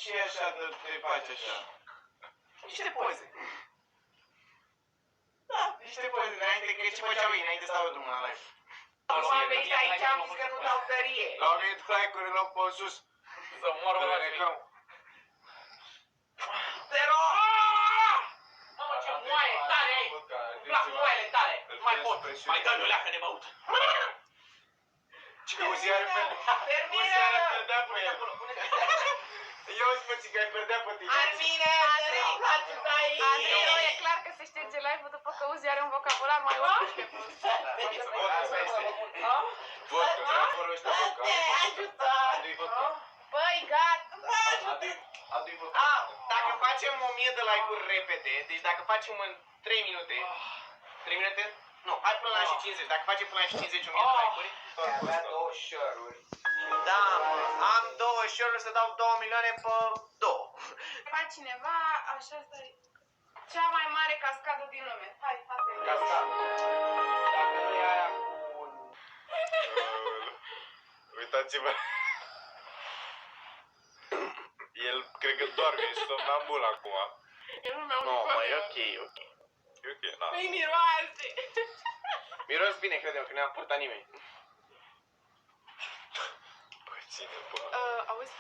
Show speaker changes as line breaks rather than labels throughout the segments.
ce așa de te faci așa? Niște poze. Da, niște poze înainte, că ce făceau ei înainte să dau drumul la live.
Am venit aici, am zis că nu dau tărie.
L-au venit like-urile, l-au pe sus.
Să moară la
reclamă.
Te rog! Mamă, ce moaie tare ai! Îmi plac moaiele tare! Nu mai pot! Mai dă-mi o leacă de băut!
Ce uziare
Termină!
perdea pe el. Eu îți mă țigai, perdea pe tine.
Armine, Andrei, ajută aici!
Andrei, e clar că se șterge live-ul după că Uzi are un vocabular mai oaspete.
Vodka, că vorbește vodka.
Ajută!
Adu-i vodka.
Băi, gata!
Adu-i vodka. Dacă facem 1000 de like-uri repede, deci dacă facem în 3 minute, 3 minute? Nu, hai până la și 50. Dacă facem până la și 50 1000 de like-uri,
Avea 2 share-uri.
da, mă, am 2 share-uri să dau 2 milioane pe 2.
Hai cineva, așa asta e cea mai mare cascadă din lume. Hai, asta e.
Cascadă. Dacă nu e aia cu un... Uitați-vă. El cred că doarme, e somnambul acum.
Eu nu mi-am
Nu, mă, e ok, e ok. E ok, na.
Păi miroase.
Miros bine, credem că ne-a purtat nimeni. Bă, ține, bă.
Auzi?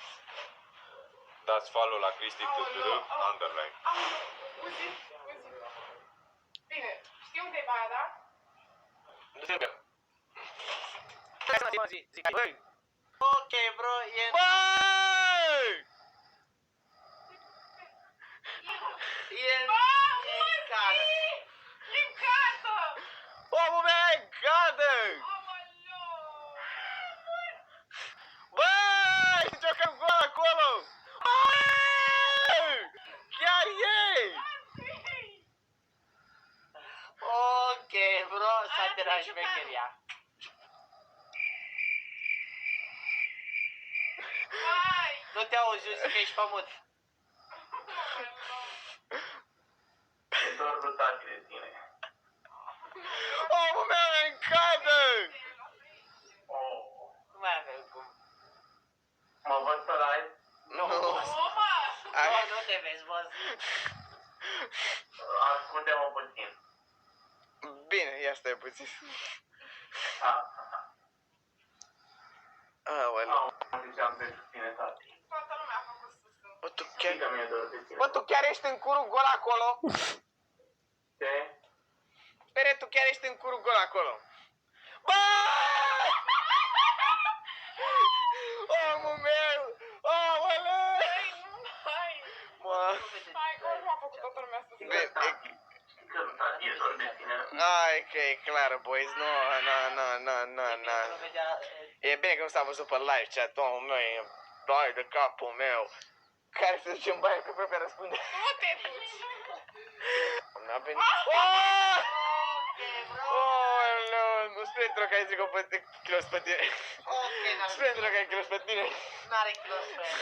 Dați follow la Cristi Tutură, underline.
Uzi. Bine, știi unde e baia, da?
Du-te, bă.
Zic, băi!
Ok, bro, e... Băi! E în cadă.
E în casă!
Omul meu e în cadă!
Aoleu!
Băi! Ce jucăm gol acolo! Băi! Chiar e! Ok, bro, s-a terminat șmecheria.
Hai!
Nu te auzi, eu zic că ești pământ.
E doar rutații de tine.
Omul meu e în cadă!
Oh.
Nu mai avem cum.
Mă văd pe live?
Nu. Nu te vezi, boss.
Ascunde-mă puțin.
Bine, ia stai puțin. Aoleu.
Ziceam pentru tine, tati.
Toată lumea a făcut sus.
Bă, tu
Știi că
chiar...
mi-e dor de tine.
Bă, tu chiar ești în curul gol acolo?
Ce?
Pere, tu chiar ești în curul gol acolo. Bă! Omul meu! Aoleu!
Hai!
Mă...
Hai, oricum a făcut toată lumea sus.
Bine,
Știi că tati e dor de tine.
ai că e clar, boys, nu. E bine că nu s-a văzut pe live chat, omul meu e bai de capul meu. Care să zicem baie că propria răspunde.
Nu te duci!
N-a venit. Oh! Oh, no, nu spre pentru că ai zis că pe kilos pe tine. Spre pentru că ai kilos pe tine.
N-are kilos pe el.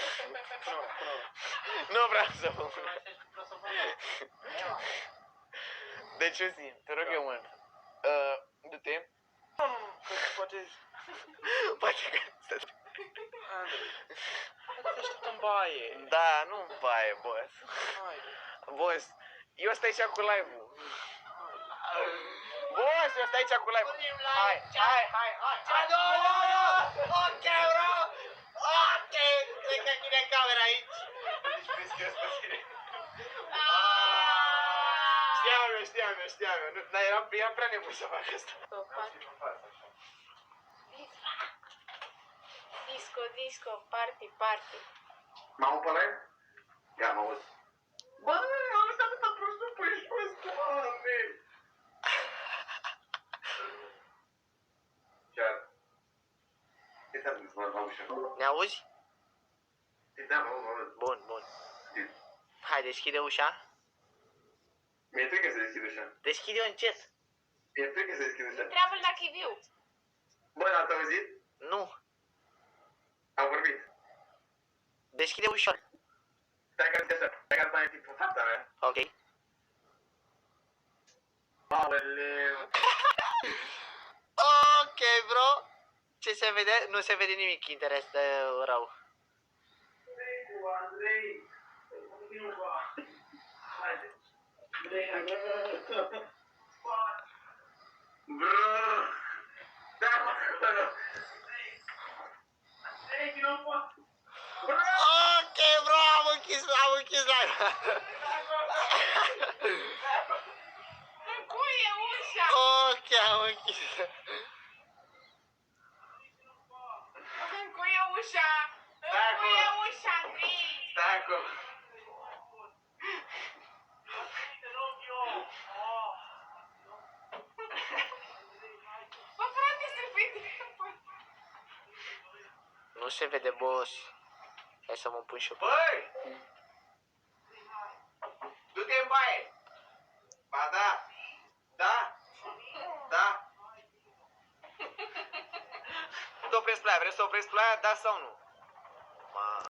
Nu vreau să vă. Deci, Uzi, te rog eu mult. Du-te. Poate... Poate că...
În baie.
Da, nu în baie, boss. Boss, eu stai aici cu live-ul. Boss, eu stai aici cu live-ul. Hai. Ok, bro. Ok, cred că închide camera aici. Vezi că eu sunt pe tine. Știam eu. Dar eram prea nebun să fac asta.
Disco, party.
Mă aud pe live? Ia, mă aud. Bă, am lăsat atâta prostul, păi ești prost, doamne! Chiar. Ce s-a întâmplat, mă ușa?
Ne auzi?
Da, mă aud.
Bun. Hai, deschide ușa.
Mi-e frică să deschid ușa.
Deschide-o încet.
Mi-e frică să deschid ușa.
Întreabă-l dacă e viu.
Bă, n-ați auzit?
Nu.
Am vorbit.
Deschide ușor.
Stai că așa, stai că mai timp în fața mea.
Ok.
Aoleu.
Ok, bro. Ce se vede? Nu se vede nimic interes de rău.
Andrei, nu va. Haide. Brrr. Da, mă, acolo. Andrei, vino în poate.
Ok, bro, am închis live.
Încuie ușa!
Ok, am închis.
Încuie ușa!
Stai acolo.
Încuie ușa, Andrei!
Stai acolo.
Bă, frate, se vede!
Nu se vede, boss. Hai să mă pun și eu.
Băi! Du-te în baie!
Ba da. Da. Da. Să opresc ploaia, vrei să opresc ploaia, da sau nu? Ma.